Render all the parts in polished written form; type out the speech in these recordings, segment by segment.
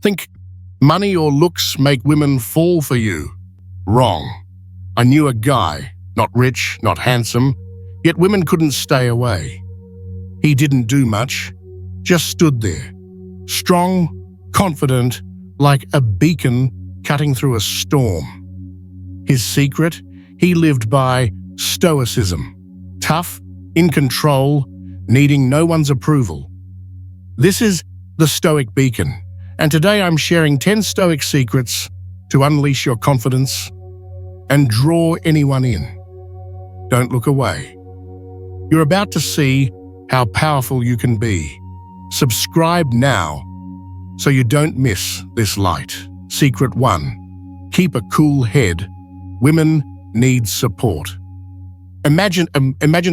Think money or looks make women fall for you. Wrong. I knew a guy, not rich, not handsome, yet women couldn't stay away. He didn't do much, just stood there, strong, confident, like a beacon cutting through a storm. His secret? He lived by Stoicism, tough, in control, needing no one's approval. This is the Stoic Beacon, and today I'm sharing 10 Stoic secrets to unleash your confidence and draw anyone in. Don't look away. You're about to see how powerful you can be. Subscribe now so you don't miss this light. Secret 1. Keep a cool head. Women need support. Imagine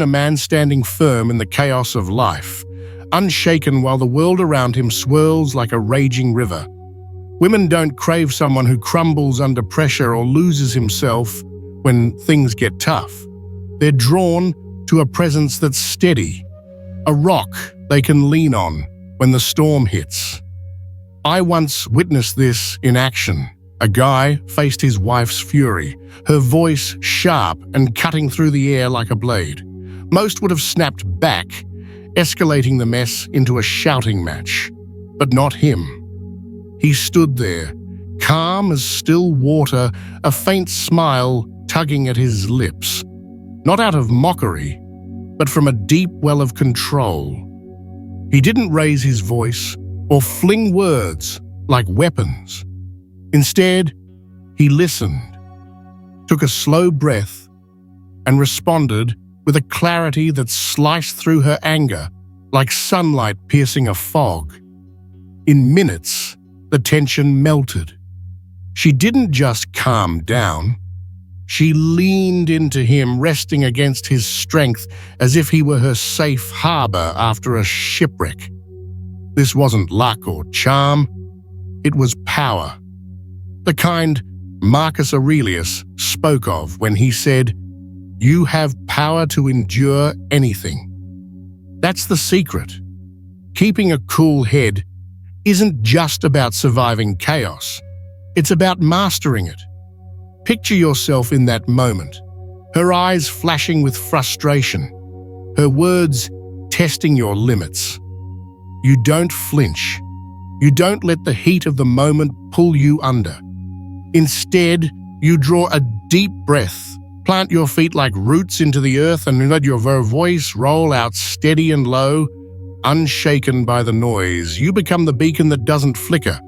a man standing firm in the chaos of life, unshaken while the world around him swirls like a raging river. Women don't crave someone who crumbles under pressure or loses himself when things get tough. They're drawn to a presence that's steady, a rock they can lean on when the storm hits. I once witnessed this in action. A guy faced his wife's fury, her voice sharp and cutting through the air like a blade. Most would have snapped back, escalating the mess into a shouting match. But not him. He stood there, calm as still water, a faint smile tugging at his lips. Not out of mockery, but from a deep well of control. He didn't raise his voice or fling words like weapons. Instead, he listened, took a slow breath, and responded with a clarity that sliced through her anger like sunlight piercing a fog. In minutes, the tension melted. She didn't just calm down. She leaned into him, resting against his strength as if he were her safe harbor after a shipwreck. This wasn't luck or charm. It was power. The kind Marcus Aurelius spoke of when he said, "You have power to endure anything." That's the secret. Keeping a cool head isn't just about surviving chaos. It's about mastering it. Picture yourself in that moment, her eyes flashing with frustration, her words testing your limits. You don't flinch. You don't let the heat of the moment pull you under. Instead, you draw a deep breath, plant your feet like roots into the earth, and let your voice roll out steady and low, unshaken by the noise. You become the beacon that doesn't flicker,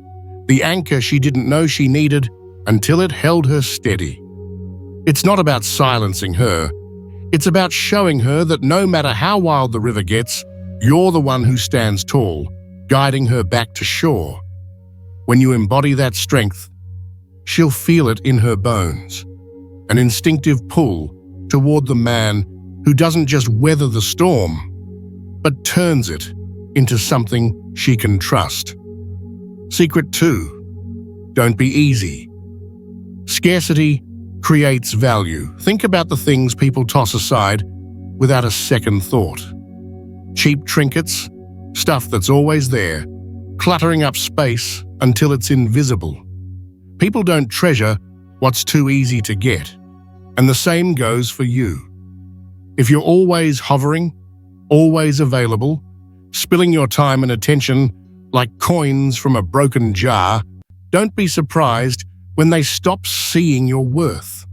the anchor she didn't know she needed until it held her steady. It's not about silencing her. It's about showing her that no matter how wild the river gets, you're the one who stands tall, guiding her back to shore. When you embody that strength, she'll feel it in her bones, an instinctive pull toward the man who doesn't just weather the storm, but turns it into something she can trust. Secret 2. Don't be easy. Scarcity creates value. Think about the things people toss aside without a second thought. Cheap trinkets, stuff that's always there, cluttering up space until it's invisible. People don't treasure what's too easy to get, and the same goes for you. If you're always hovering, always available, spilling your time and attention like coins from a broken jar, don't be surprised when they stop seeing your worth.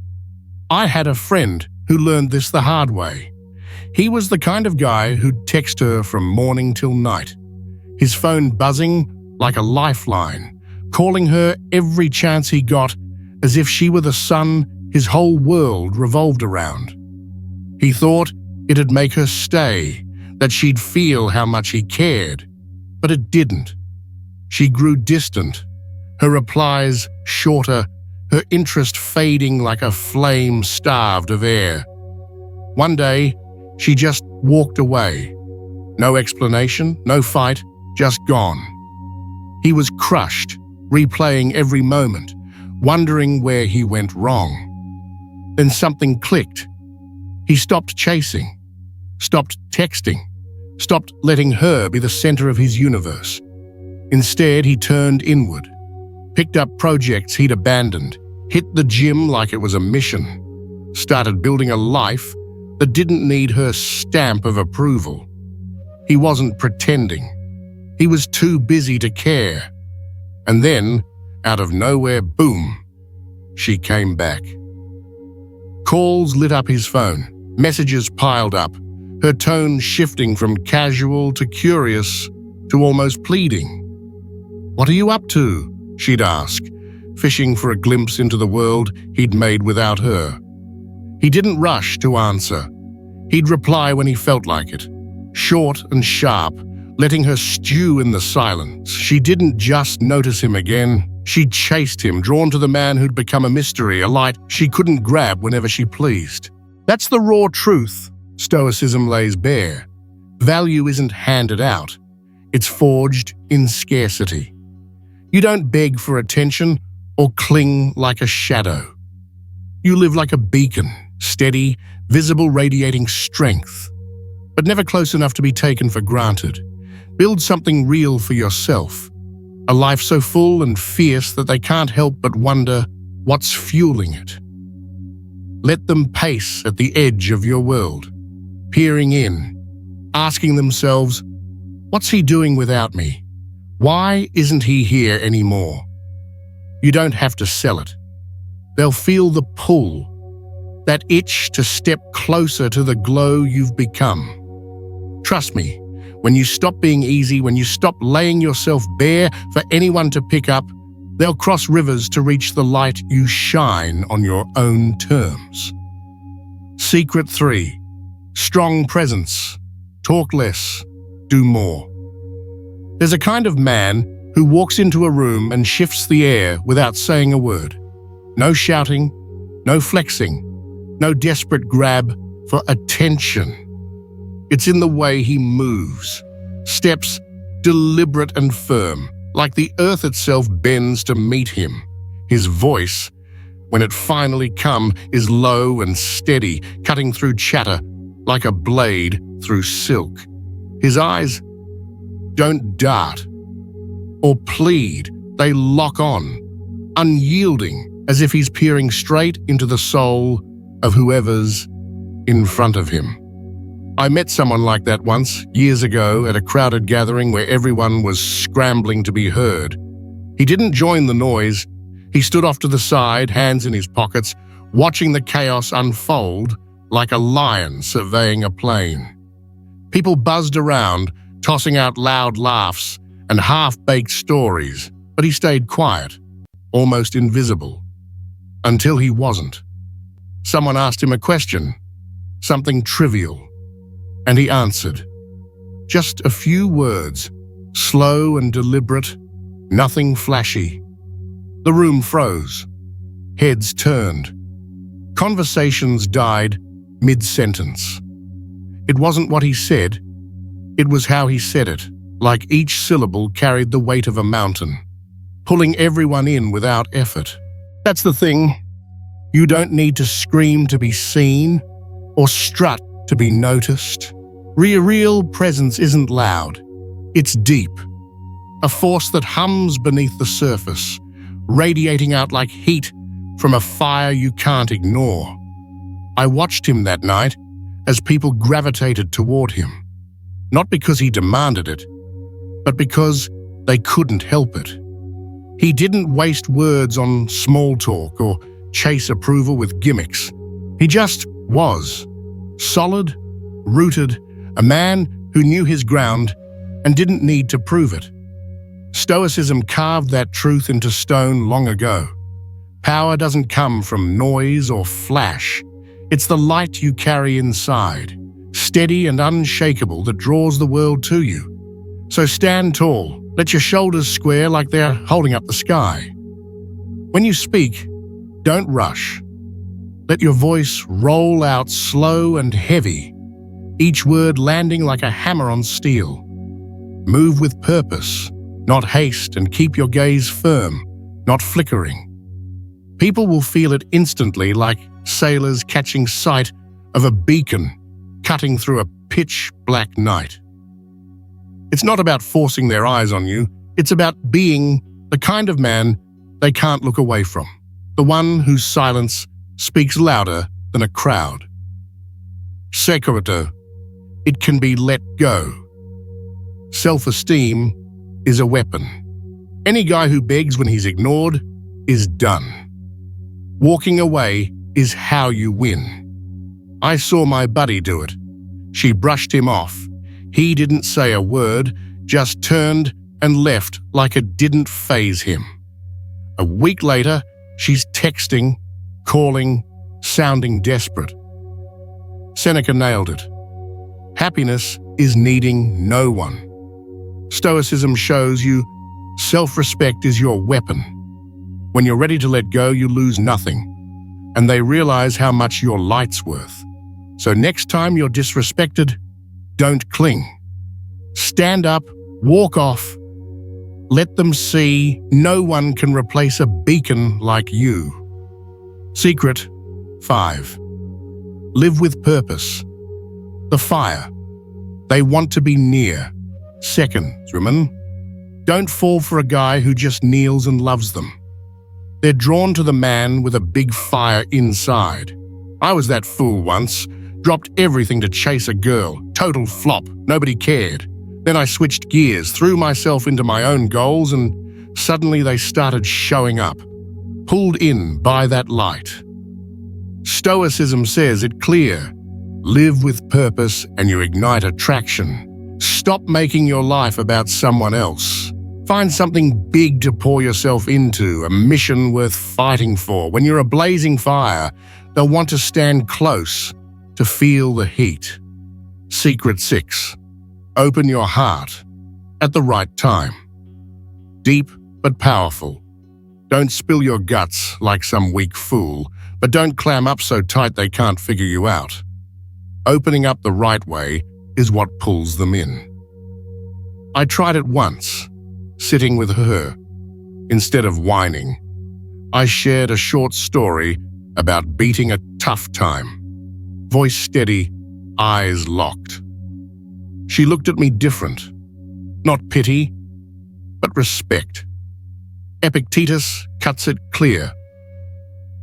I had a friend who learned this the hard way. He was the kind of guy who'd text her from morning till night, his phone buzzing like a lifeline, calling her every chance he got as if she were the sun his whole world revolved around. He thought it'd make her stay, that she'd feel how much he cared, but it didn't. She grew distant, her replies shorter, her interest fading like a flame starved of air. One day, she just walked away. No explanation, no fight, just gone. He was crushed, replaying every moment, wondering where he went wrong. Then something clicked. He stopped chasing, stopped texting, stopped letting her be the center of his universe. Instead, he turned inward, picked up projects he'd abandoned, hit the gym like it was a mission, started building a life that didn't need her stamp of approval. He wasn't pretending. He was too busy to care. And then, out of nowhere, boom, she came back. Calls lit up his phone, messages piled up, her tone shifting from casual to curious to almost pleading. "What are you up to?" she'd ask, fishing for a glimpse into the world he'd made without her. He didn't rush to answer. He'd reply when he felt like it, short and sharp, letting her stew in the silence. She didn't just notice him again. She chased him, drawn to the man who'd become a mystery, a light she couldn't grab whenever she pleased. That's the raw truth Stoicism lays bare. Value isn't handed out. It's forged in scarcity. You don't beg for attention or cling like a shadow. You live like a beacon, steady, visible, radiating strength, but never close enough to be taken for granted. Build something real for yourself, a life so full and fierce that they can't help but wonder what's fueling it. Let them pace at the edge of your world, peering in, asking themselves, "What's he doing without me? Why isn't he here anymore?" You don't have to sell it. They'll feel the pull, that itch to step closer to the glow you've become. Trust me, when you stop being easy, when you stop laying yourself bare for anyone to pick up, they'll cross rivers to reach the light you shine on your own terms. Secret 3. Strong presence. Talk less, do more. There's a kind of man who walks into a room and shifts the air without saying a word. No shouting, no flexing, no desperate grab for attention. It's in the way he moves, steps deliberate and firm, like the earth itself bends to meet him. His voice, when it finally comes, is low and steady, cutting through chatter like a blade through silk. His eyes don't dart or plead, they lock on, unyielding, as if he's peering straight into the soul of whoever's in front of him. I met someone like that once, years ago, at a crowded gathering where everyone was scrambling to be heard. He didn't join the noise. He stood off to the side, hands in his pockets, watching the chaos unfold like a lion surveying a plain. People buzzed around, tossing out loud laughs and half-baked stories, but he stayed quiet, almost invisible, until he wasn't. Someone asked him a question, something trivial, and he answered. Just a few words, slow and deliberate, nothing flashy. The room froze. Heads turned. Conversations died mid-sentence. It wasn't what he said, it was how he said it, like each syllable carried the weight of a mountain, pulling everyone in without effort. That's the thing. You don't need to scream to be seen or strut to be noticed. Real presence isn't loud. It's deep. A force that hums beneath the surface, radiating out like heat from a fire you can't ignore. I watched him that night as people gravitated toward him, not because he demanded it, but because they couldn't help it. He didn't waste words on small talk or chase approval with gimmicks. He just was, solid, rooted, a man who knew his ground and didn't need to prove it. Stoicism carved that truth into stone long ago. Power doesn't come from noise or flash. It's the light you carry inside, steady and unshakable, that draws the world to you. So stand tall, let your shoulders square like they're holding up the sky. When you speak, don't rush. Let your voice roll out slow and heavy, each word landing like a hammer on steel. Move with purpose, not haste, and keep your gaze firm, not flickering. People will feel it instantly, like sailors catching sight of a beacon cutting through a pitch-black night. It's not about forcing their eyes on you, it's about being the kind of man they can't look away from, the one whose silence speaks louder than a crowd. Secreto, it can be let go. Self-esteem is a weapon. Any guy who begs when he's ignored is done. Walking away is how you win. I saw my buddy do it. She brushed him off. He didn't say a word, just turned and left like it didn't faze him. A week later, she's texting, calling, sounding desperate. Seneca nailed it. Happiness is needing no one. Stoicism shows you self-respect is your weapon. When you're ready to let go, you lose nothing, and they realize how much your light's worth. So next time you're disrespected, don't cling. Stand up, walk off. Let them see no one can replace a beacon like you. Secret 5. Live with purpose. The fire. They want to be near. Seconds, women. Don't fall for a guy who just kneels and loves them. They're drawn to the man with a big fire inside. I was that fool once. Dropped everything to chase a girl. Total flop. Nobody cared. Then I switched gears, threw myself into my own goals, and suddenly they started showing up. Pulled in by that light. Stoicism says it clear. Live with purpose and you ignite attraction. Stop making your life about someone else. Find something big to pour yourself into, a mission worth fighting for. When you're a blazing fire, they'll want to stand close to feel the heat. Secret 6. Open your heart at the right time. Deep but powerful. Don't spill your guts like some weak fool, but don't clam up so tight they can't figure you out. Opening up the right way is what pulls them in. I tried it once, sitting with her. Instead of whining, I shared a short story about beating a tough time. Voice steady, eyes locked. She looked at me different. Not pity, but respect. Epictetus cuts it clear.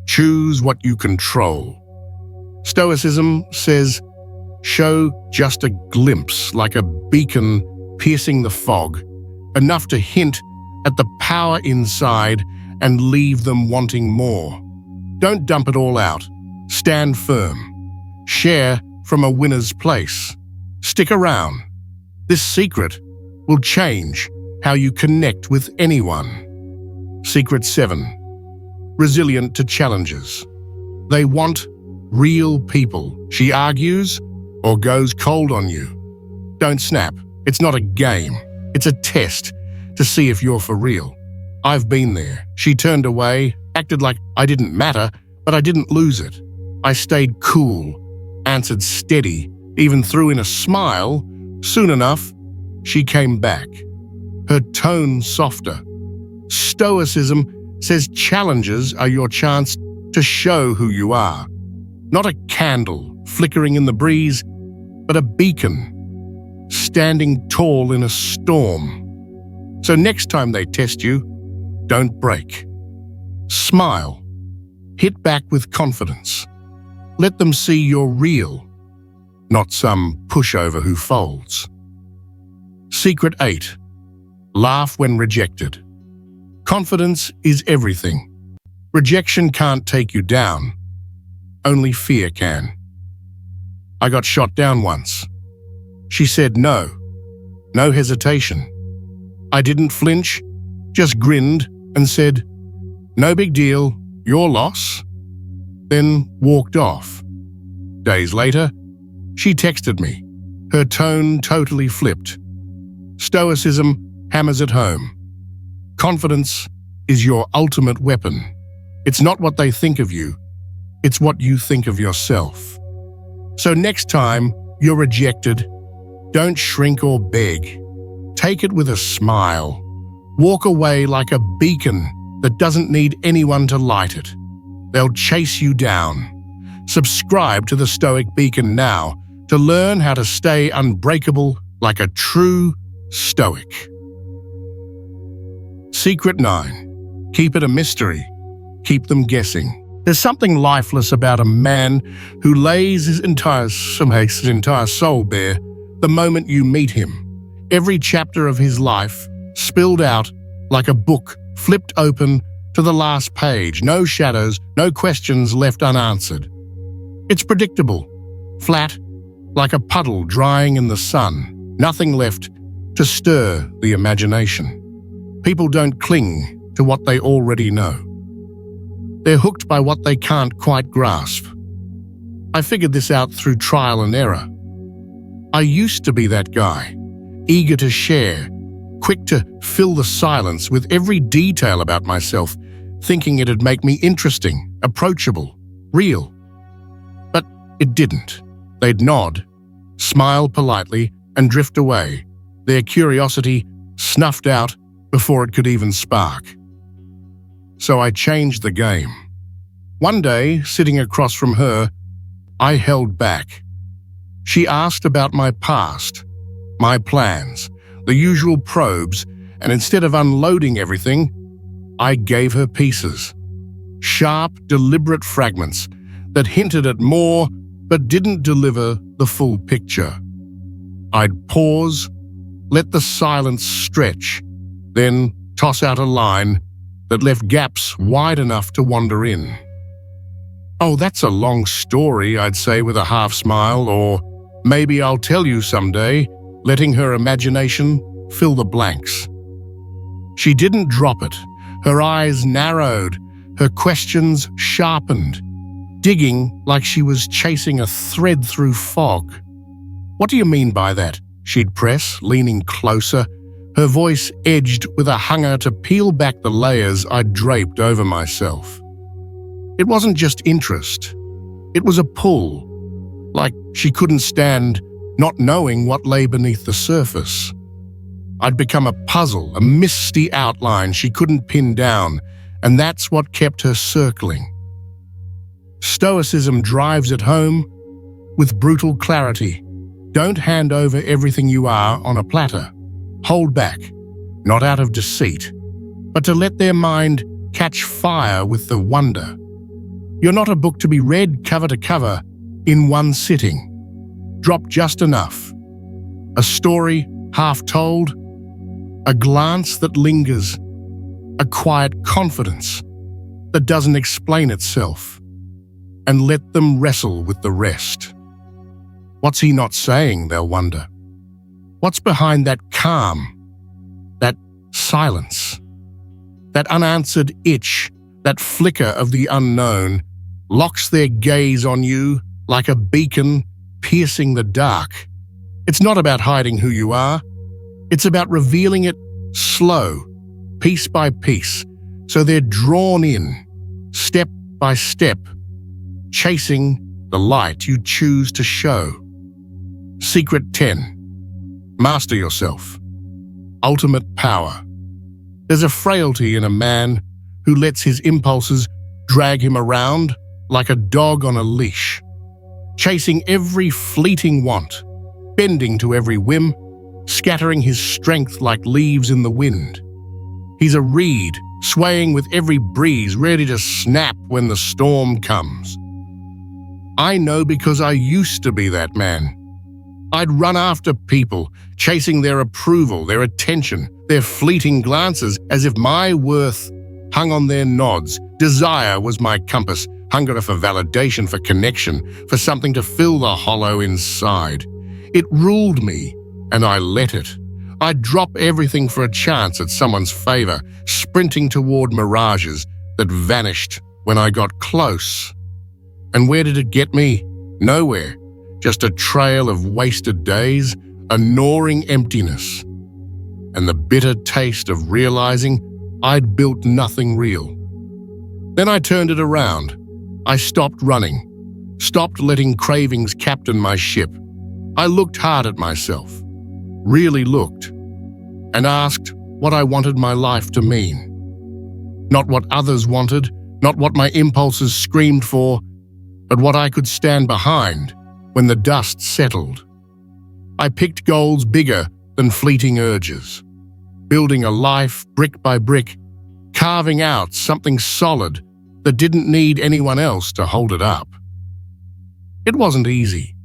Choose what you control. Stoicism says, show just a glimpse like a beacon piercing the fog, enough to hint at the power inside and leave them wanting more. Don't dump it all out. Stand firm. Share from a winner's place. Stick around. This secret will change how you connect with anyone. Secret 7. Resilient to challenges. They want real people. She argues or goes cold on you. Don't snap. It's not a game. It's a test to see if you're for real. I've been there. She turned away, acted like I didn't matter, but I didn't lose it. I stayed cool, answered steady, even threw in a smile. Soon enough, she came back, her tone softer. Stoicism says challenges are your chance to show who you are. Not a candle flickering in the breeze, but a beacon standing tall in a storm. So next time they test you, don't break. Smile. Hit back with confidence. Let them see you're real, not some pushover who folds. Secret 8. Laugh when rejected. Confidence is everything. Rejection can't take you down. Only fear can. I got shot down once. She said no. No hesitation. I didn't flinch, just grinned and said, "No big deal, your loss," then walked off. Days later, she texted me. Her tone totally flipped. Stoicism hammers it home. Confidence is your ultimate weapon. It's not what they think of you, it's what you think of yourself. So next time you're rejected, don't shrink or beg. Take it with a smile. Walk away like a beacon that doesn't need anyone to light it. They'll chase you down. Subscribe to the Stoic Beacon now to learn how to stay unbreakable like a true Stoic. Secret 9. Keep it a mystery. Keep them guessing. There's something lifeless about a man who lays his entire soul bare the moment you meet him. Every chapter of his life spilled out like a book flipped open to the last page. No shadows, no questions left unanswered. It's predictable, flat, like a puddle drying in the sun. Nothing left to stir the imagination. People don't cling to what they already know. They're hooked by what they can't quite grasp. I figured this out through trial and error. I used to be that guy, eager to share, quick to fill the silence with every detail about myself, thinking it'd make me interesting, approachable, real. But it didn't. They'd nod, smile politely, and drift away, their curiosity snuffed out before it could even spark. So I changed the game. One day, sitting across from her, I held back. She asked about my past, my plans, the usual probes, and instead of unloading everything, I gave her pieces. Sharp, deliberate fragments that hinted at more but didn't deliver the full picture. I'd pause, let the silence stretch, then toss out a line that left gaps wide enough to wander in. "Oh, that's a long story," I'd say with a half smile, or "maybe I'll tell you someday," letting her imagination fill the blanks. She didn't drop it. Her eyes narrowed, her questions sharpened, digging like she was chasing a thread through fog. "What do you mean by that?" she'd press, leaning closer, her voice edged with a hunger to peel back the layers I'd draped over myself. It wasn't just interest. It was a pull, like she couldn't stand not knowing what lay beneath the surface. I'd become a puzzle, a misty outline she couldn't pin down, and that's what kept her circling. Stoicism drives it home with brutal clarity. Don't hand over everything you are on a platter. Hold back, not out of deceit, but to let their mind catch fire with the wonder. You're not a book to be read cover to cover in one sitting. Drop just enough. A story half told, a glance that lingers, a quiet confidence that doesn't explain itself, and let them wrestle with the rest. What's he not saying, they'll wonder. What's behind that calm, that silence, that unanswered itch, that flicker of the unknown, locks their gaze on you like a beacon piercing the dark. It's not about hiding who you are. It's about revealing it slow, piece by piece, so they're drawn in, step by step, chasing the light you choose to show. Secret 10. Master yourself. Ultimate power. There's a frailty in a man who lets his impulses drag him around like a dog on a leash, chasing every fleeting want, bending to every whim, scattering his strength like leaves in the wind. He's a reed, swaying with every breeze, ready to snap when the storm comes. I know because I used to be that man. I'd run after people, chasing their approval, their attention, their fleeting glances, as if my worth hung on their nods. Desire was my compass, hunger for validation, for connection, for something to fill the hollow inside. It ruled me, and I let it. I'd drop everything for a chance at someone's favor, sprinting toward mirages that vanished when I got close. And where did it get me? Nowhere. Just a trail of wasted days, a gnawing emptiness, and the bitter taste of realizing I'd built nothing real. Then I turned it around. I stopped running, stopped letting cravings captain my ship. I looked hard at myself, really looked, and asked what I wanted my life to mean. Not what others wanted, not what my impulses screamed for, but what I could stand behind when the dust settled. I picked goals bigger than fleeting urges, building a life brick by brick, carving out something solid that didn't need anyone else to hold it up. It wasn't easy.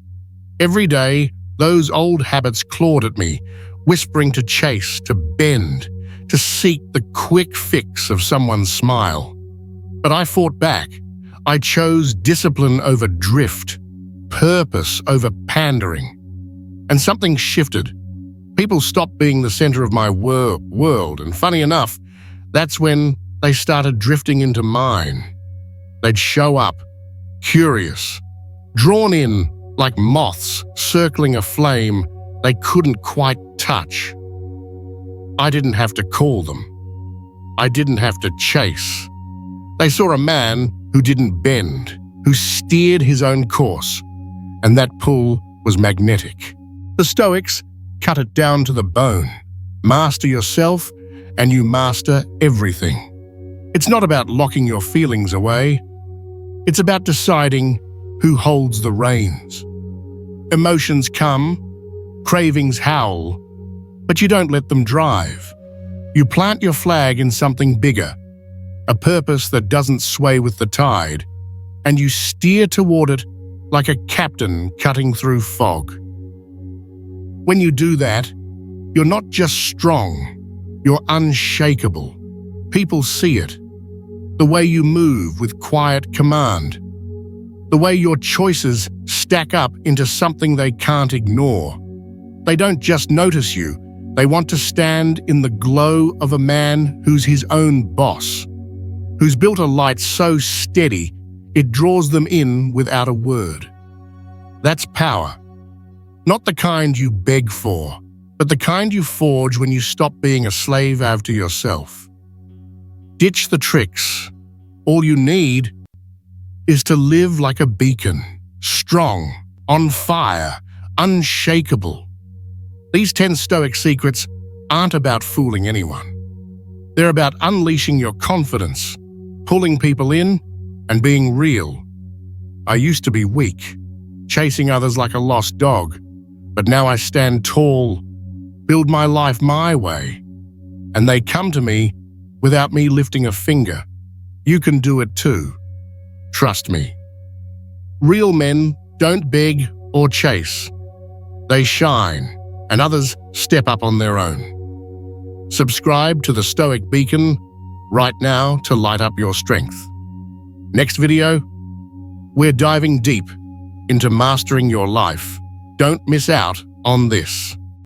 Every day, those old habits clawed at me, whispering to chase, to bend, to seek the quick fix of someone's smile. But I fought back. I chose discipline over drift, purpose over pandering. And something shifted. People stopped being the center of my world, and funny enough, that's when they started drifting into mine. They'd show up, curious, drawn in like moths circling a flame they couldn't quite touch. I didn't have to call them. I didn't have to chase. They saw a man who didn't bend, who steered his own course, and that pull was magnetic. The Stoics cut it down to the bone. Master yourself, and you master everything. It's not about locking your feelings away. It's about deciding who holds the reins. Emotions come, cravings howl, but you don't let them drive. You plant your flag in something bigger, a purpose that doesn't sway with the tide, and you steer toward it like a captain cutting through fog. When you do that, you're not just strong, you're unshakable. People see it. The way you move with quiet command. The way your choices stack up into something they can't ignore. They don't just notice you, they want to stand in the glow of a man who's his own boss, who's built a light so steady it draws them in without a word. That's power. Not the kind you beg for, but the kind you forge when you stop being a slave after yourself. Ditch the tricks. All you need is to live like a beacon, strong, on fire, unshakable. These 10 Stoic secrets aren't about fooling anyone. They're about unleashing your confidence, pulling people in, and being real. I used to be weak, chasing others like a lost dog, but now I stand tall, build my life my way, and they come to me without me lifting a finger. You can do it too. Trust me. Real men don't beg or chase. They shine, and others step up on their own. Subscribe to the Stoic Beacon right now to light up your strength. Next video, we're diving deep into mastering your life. Don't miss out on this.